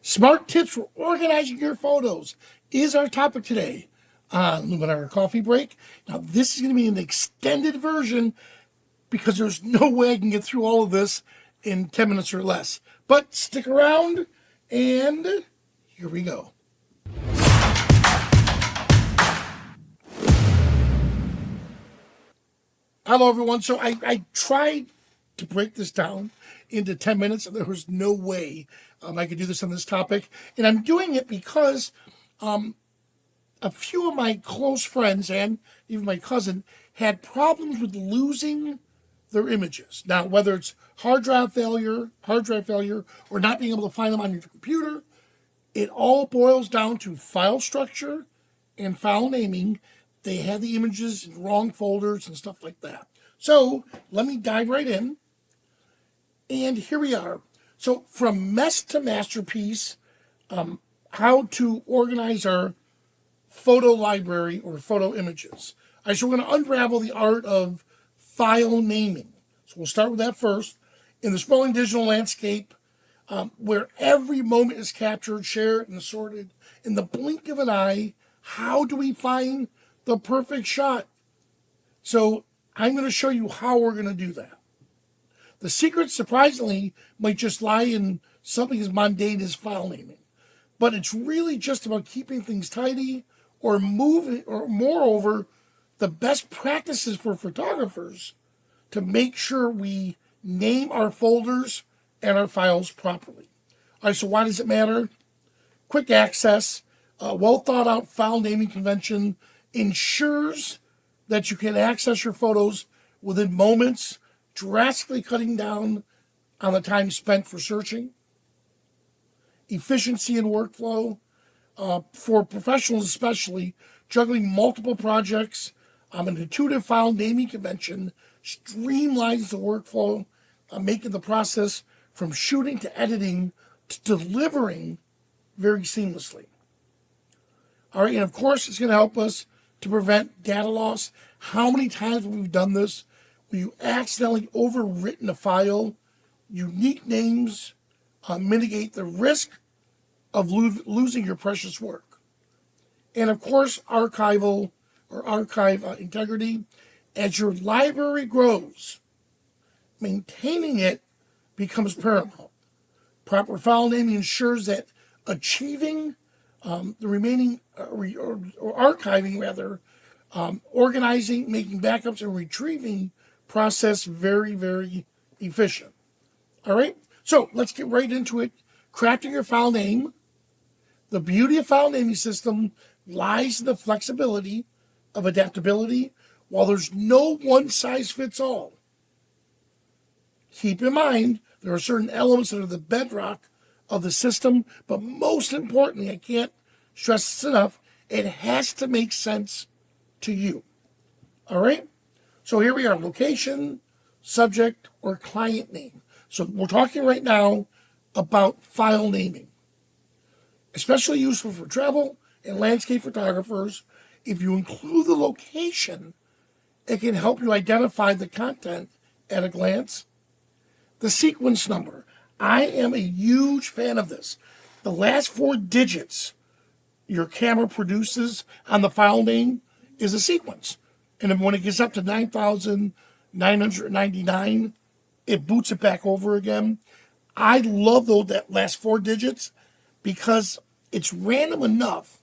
Smart tips for organizing your photos is our topic today on Luminar Coffee Break. Now, this is going to be an extended version because there's no way I can get through all of this in 10 minutes or less. But stick around, and here we go. Hello, everyone. So I tried to break this down into 10 minutes, and there was no way I could do this on this topic. And I'm doing it because a few of my close friends and even my cousin had problems with losing their images. Now, whether it's hard drive failure, or not being able to find them on your computer, it all boils down to file structure and file naming. They had the images in wrong folders and stuff like that. So let me dive right in. And here we are. So from mess to masterpiece, how to organize our photo library or photo images. All right, so we're going to unravel the art of file naming. So we'll start with that first. In the sprawling digital landscape, where every moment is captured, shared, and sorted in the blink of an eye, how do we find the perfect shot? So I'm going to show you how we're going to do that. The secret, surprisingly, might just lie in something as mundane as file naming. But it's really just about keeping things tidy or moving, or moreover, the best practices for photographers to make sure we name our folders and our files properly. All right, so why does it matter? Quick access, a well thought out file naming convention ensures that you can access your photos within moments, drastically cutting down on the time spent for searching. Efficiency in workflow, for professionals especially, juggling multiple projects, an intuitive file naming convention streamlines the workflow, making the process from shooting to editing to delivering very seamlessly. All right, and of course, it's going to help us to prevent data loss. How many times have we done this? Where you accidentally overwritten a file? Unique names mitigate the risk of losing your precious work. And of course, archive integrity. As your library grows, maintaining it becomes paramount. Proper file naming ensures that achieving the remaining, or archiving rather, organizing, making backups, and retrieving process very, very efficient. All right, so let's get right into it. Crafting your file name. The beauty of file naming system lies in the flexibility of adaptability. While there's no one size fits all, keep in mind there are certain elements that are the bedrock of the system, but most importantly, I can't stress this enough, it has to make sense to you. All right? So here we are, location, subject, or client name. So we're talking right now about file naming. Especially useful for travel and landscape photographers. If you include the location, it can help you identify the content at a glance. The sequence number. I am a huge fan of this. The last 4 digits your camera produces on the file name is a sequence. And then when it gets up to 9,999, it boots it back over again. I love that last 4 digits because it's random enough,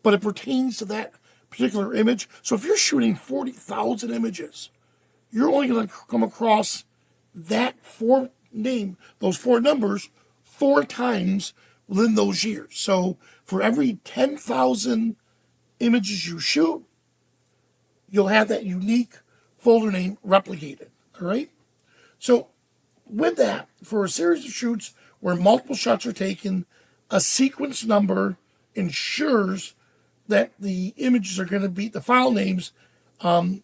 but it pertains to that particular image. So if you're shooting 40,000 images, you're only going to come across that those 4 numbers 4 times within those years. So for every 10,000 images you shoot, you'll have that unique folder name replicated. All right. So with that, for a series of shoots where multiple shots are taken, a sequence number ensures that the images are going to be, the file names are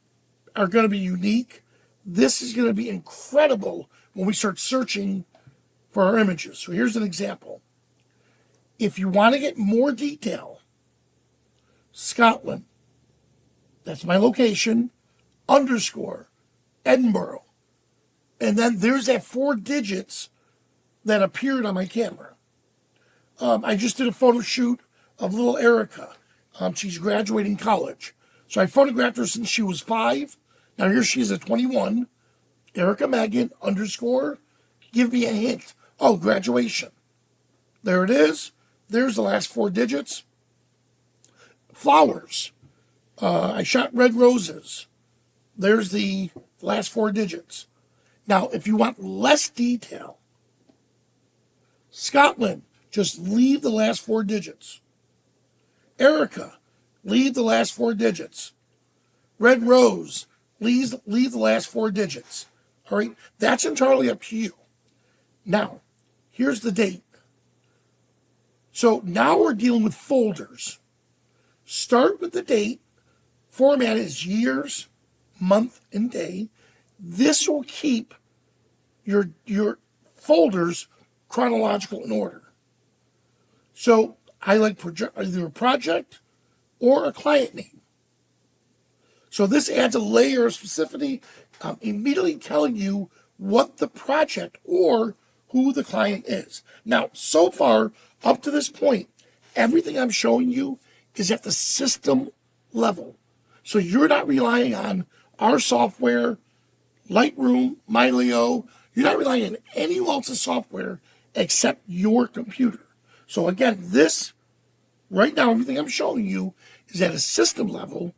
going to be unique. This is going to be incredible when we start searching for our images. So here's an example. If you want to get more detail, Scotland, that's my location, _ Edinburgh. And then there's that 4 digits that appeared on my camera. I just did a photo shoot of little Erica. She's graduating college. So I photographed her since she was 5. Now here she is at 21. Erica Megan _ give me a hint. Oh, graduation. There it is. There's the last 4 digits. Flowers. I shot red roses. There's the last 4 digits. Now, if you want less detail, Scotland, just leave the last 4 digits. Erica, leave the last 4 digits. Red rose, leave the last 4 digits. All right, that's entirely up to you. Now, here's the date. So now we're dealing with folders. Start with the date. Format is years, month, and day. This will keep your folders chronological in order. So I like either a project or a client name. So this adds a layer of specificity, immediately telling you what the project or who the client is. Now, so far, up to this point, everything I'm showing you is at the system level. So you're not relying on our software, Lightroom, MyLeo. You're not relying on anyone else's software except your computer. So again, this, right now, everything I'm showing you is at a system level.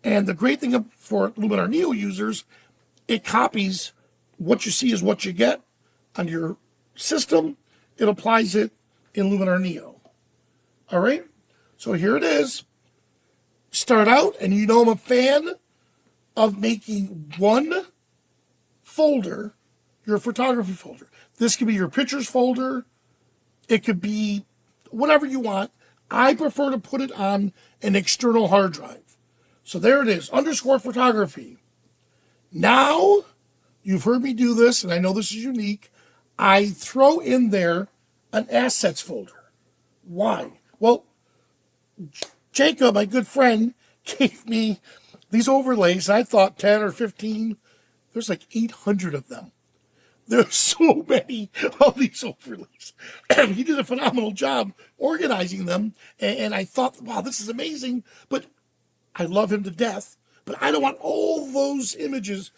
And the great thing for Luminar Neo users, it copies what you see is what you get on your system. It applies it in Luminar Neo. All right? So here it is. Start out, and you know I'm a fan of making one folder, your photography folder. This could be your pictures folder. It could be whatever you want. I prefer to put it on an external hard drive. So there it is, _photography. Now, you've heard me do this, and I know this is unique. I throw in there an assets folder. Why? Well, Jacob, my good friend, gave me these overlays. I thought 10 or 15. There's like 800 of them. There's so many of these overlays. He did a phenomenal job organizing them. And I thought, wow, this is amazing. But I love him to death. But I don't want all those images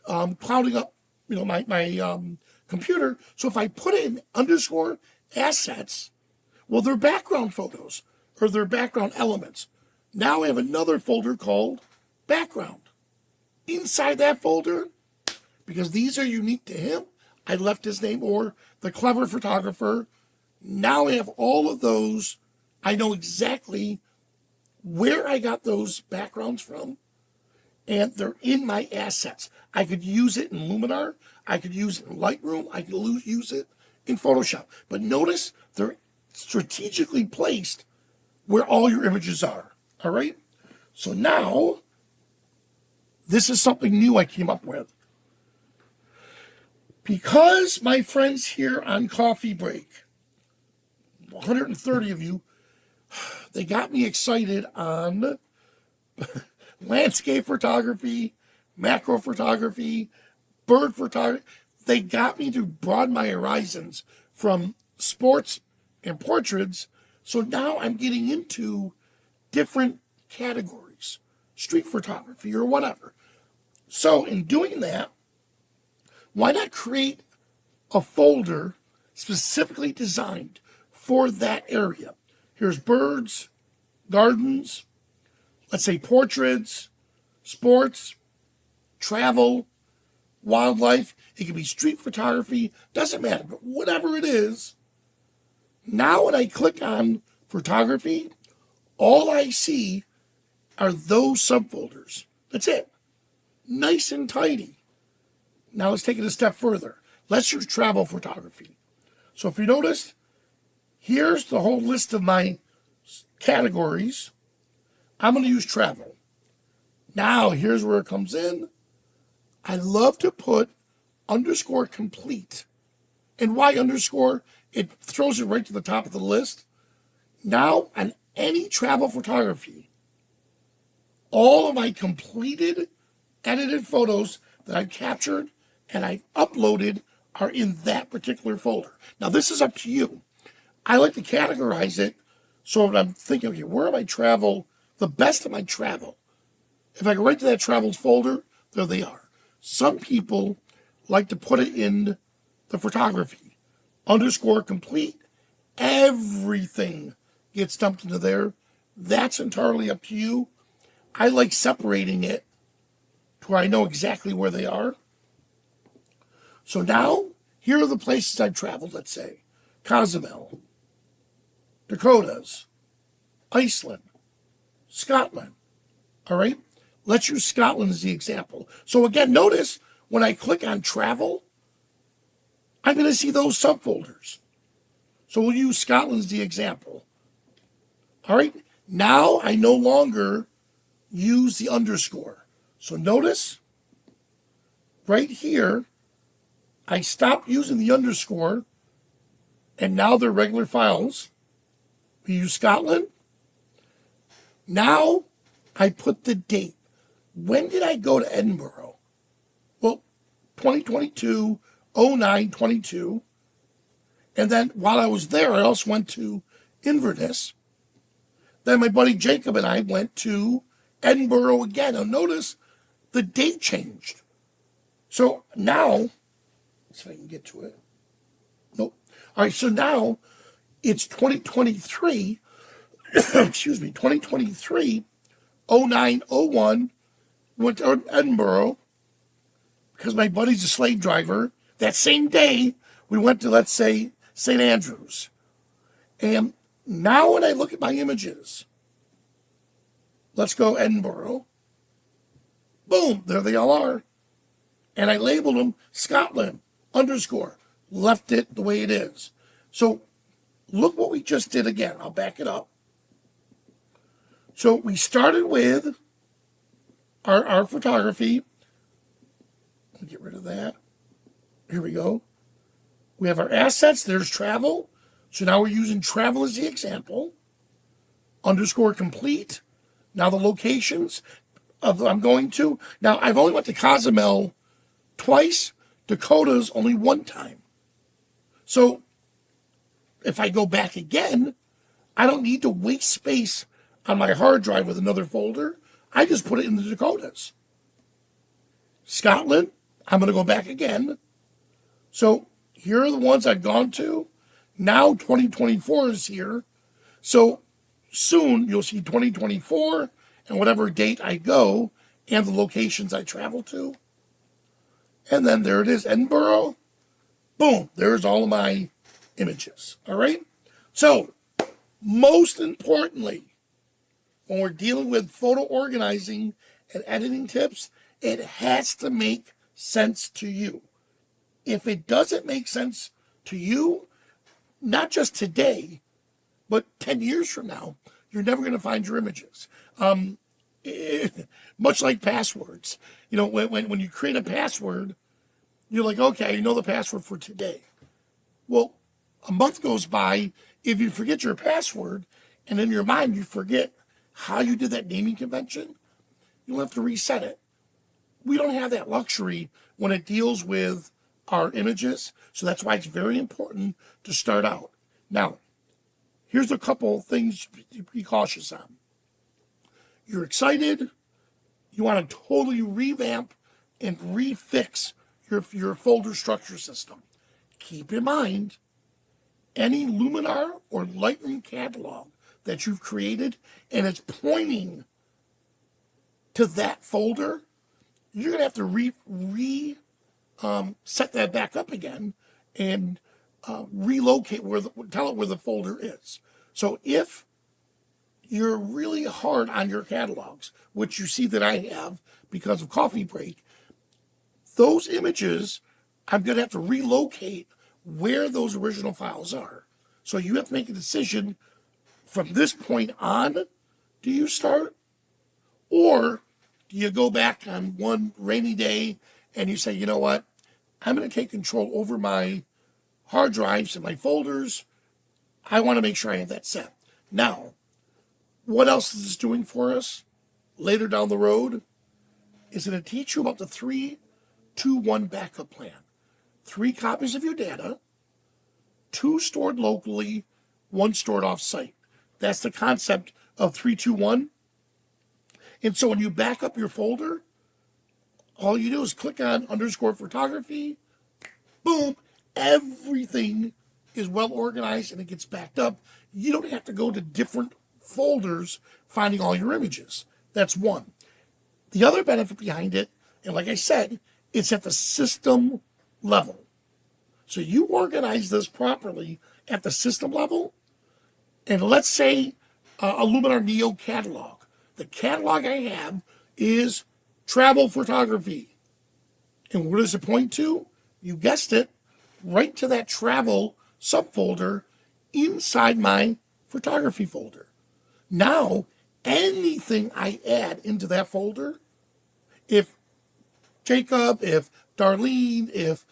clouding up, my computer. So if I put it in _assets, well, they're background photos or they're background elements. Now I have another folder called background. Inside that folder, because these are unique to him, I left his name, or the clever photographer. Now I have all of those. I know exactly where I got those backgrounds from, and they're in my assets. I could use it in Luminar. I could use it in Lightroom. I could use it in Photoshop. But notice they're strategically placed where all your images are. All right? So now, this is something new I came up with. Because my friends here on Coffee Break, 130 of you, they got me excited on landscape photography, macro photography, bird photography. They got me to broaden my horizons from sports and portraits. So now I'm getting into different categories, street photography or whatever. So in doing that, why not create a folder specifically designed for that area? Here's birds, gardens, let's say portraits, sports, travel, wildlife. It could be street photography, doesn't matter, but whatever it is. Now when I click on photography, all I see are those subfolders. That's it. Nice and tidy. Now let's take it a step further. Let's use travel photography. So if you notice, here's the whole list of my categories. I'm going to use travel. Now here's where it comes in. I love to put _complete. And why _? It throws it right to the top of the list. Now on any travel photography, all of my completed, edited photos that I've captured and I've uploaded are in that particular folder. Now this is up to you. I like to categorize it so that I'm thinking, okay, where am I travel, the best of my travel? If I go right to that travels folder, there they are. Some people like to put it in the photography, underscore complete. Everything gets dumped into there. That's entirely up to you. I like separating it to where I know exactly where they are. So now, here are the places I've traveled, let's say. Cozumel, Dakotas, Iceland, Scotland. All right? Let's use Scotland as the example. So again, notice when I click on travel, I'm going to see those subfolders. So we'll use Scotland as the example. All right? Now I no longer use the underscore. So notice right here, I stopped using the underscore, and now they're regular files. We use Scotland. Now I put the date. When did I go to Edinburgh? Well, 2022, 09/22. And then while I was there, I also went to Inverness. Then my buddy Jacob and I went to Edinburgh again. Now notice the date changed. So now, let's see if I can get to it. Nope. All right, so now it's 2023, excuse me, 2023, 09/01, went to Edinburgh because my buddy's a slave driver. That same day, we went to, let's say, St. Andrews. And now when I look at my images, let's go Edinburgh. Boom, there they all are. And I labeled them Scotland, underscore, left it the way it is. So look what we just did again. I'll back it up. So we started with our photography. Let me get rid of that. Here we go. We have our assets. There's travel. So now we're using travel as the example. Underscore complete. Now the locations of I'm going to. Now I've only went to Cozumel twice. Dakota's only one time. So if I go back again, I don't need to waste space on my hard drive with another folder. I just put it in the Dakotas. Scotland, I'm going to go back again. So here are the ones I've gone to. Now 2024 is here. So soon you'll see 2024 and whatever date I go and the locations I travel to. And then there it is, Edinburgh. Boom, there's all of my images. All right? So most importantly, when we're dealing with photo organizing and editing tips, it has to make sense to you. If it doesn't make sense to you, not just today, but 10 years from now, you're never going to find your images. Much like passwords. You know, when you create a password, you're like, okay, I know the password for today. Well, a month goes by, if you forget your password, and in your mind you forget how you did that naming convention, you'll have to reset it. We don't have that luxury when it deals with our images, so that's why it's very important to start out. Now, here's a couple things to be cautious on. You're excited, you want to totally revamp and refix your folder structure system. Keep in mind, any Luminar or Lightroom catalog that you've created and it's pointing to that folder, you're going to have to set that back up again and relocate tell it where the folder is. So if you're really hard on your catalogs, which you see that I have because of Coffee Break, those images, I'm going to have to relocate where those original files are. So you have to make a decision from this point on. Do you start? Or do you go back on one rainy day and you say, you know what? I'm going to take control over my hard drives and my folders. I want to make sure I have that set. Now, what else is this doing for us later down the road? Is going to teach you about the 3-2-1 backup plan. 3 copies of your data, 2 stored locally, one stored off site. That's the concept of 3-2-1. And so when you back up your folder, all you do is click on underscore photography, boom, everything is well organized and it gets backed up. You don't have to go to different folders finding all your images. That's one. The other benefit behind it, and like I said, it's at the system level. So you organize this properly at the system level, and let's say a Luminar Neo catalog. The catalog I have is travel photography. And where does it point to? You guessed it, right to that travel subfolder inside my photography folder. Now, anything I add into that folder, if Jacob, if Darlene, if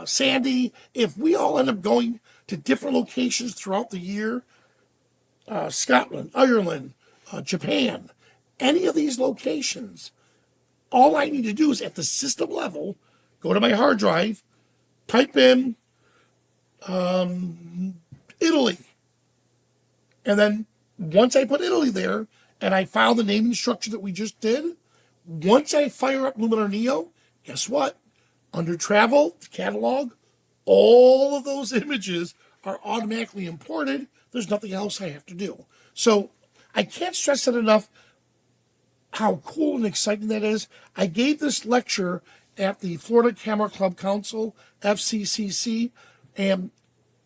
Sandy, if we all end up going to different locations throughout the year, Scotland, Ireland, Japan, any of these locations, all I need to do is at the system level, go to my hard drive, type in Italy. And then once I put Italy there and I found the naming structure that we just did, once I fire up Luminar Neo, guess what? Under travel, the catalog, all of those images are automatically imported. There's nothing else I have to do. So I can't stress it enough how cool and exciting that is. I gave this lecture at the Florida Camera Club Council, FCCC, and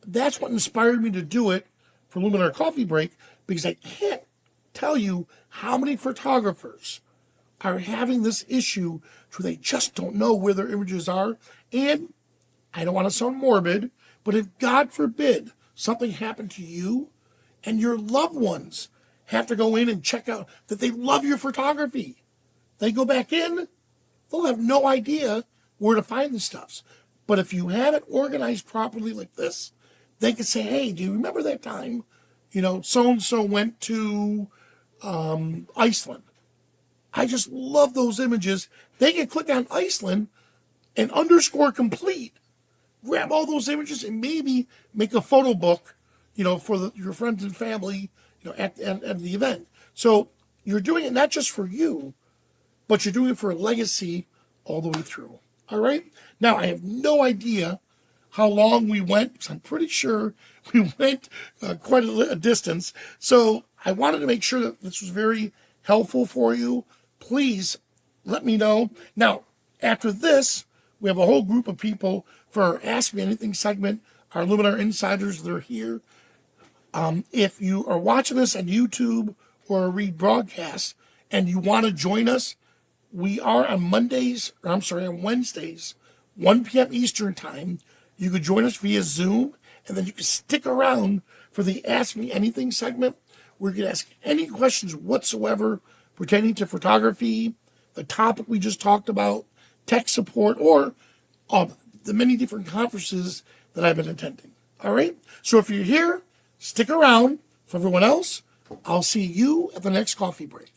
that's what inspired me to do it for Luminar Coffee Break, because I can't tell you how many photographers are having this issue where they just don't know where their images are. And I don't want to sound morbid, but if God forbid something happened to you and your loved ones have to go in and check out that they love your photography, they go back in, they'll have no idea where to find the stuffs. But if you have it organized properly like this, they can say, hey, do you remember that time, so-and-so went to Iceland? I just love those images. They can click on Iceland and underscore complete, grab all those images and maybe make a photo book, for your friends and family, at the event. So you're doing it not just for you, but you're doing it for a legacy all the way through. All right. Now, I have no idea how long we went, because I'm pretty sure we went quite a distance. So I wanted to make sure that this was very helpful for you. Please let me know. Now, after this, we have a whole group of people for our Ask Me Anything segment. Our Luminar Insiders, they're here. If you are watching this on YouTube or a rebroadcast and you want to join us, we are on Wednesdays, 1 p.m. Eastern time. You could join us via Zoom, and then you can stick around for the Ask Me Anything segment, where you can ask any questions whatsoever pertaining to photography, the topic we just talked about, tech support, or the many different conferences that I've been attending. All right? So if you're here, stick around. For everyone else, I'll see you at the next coffee break.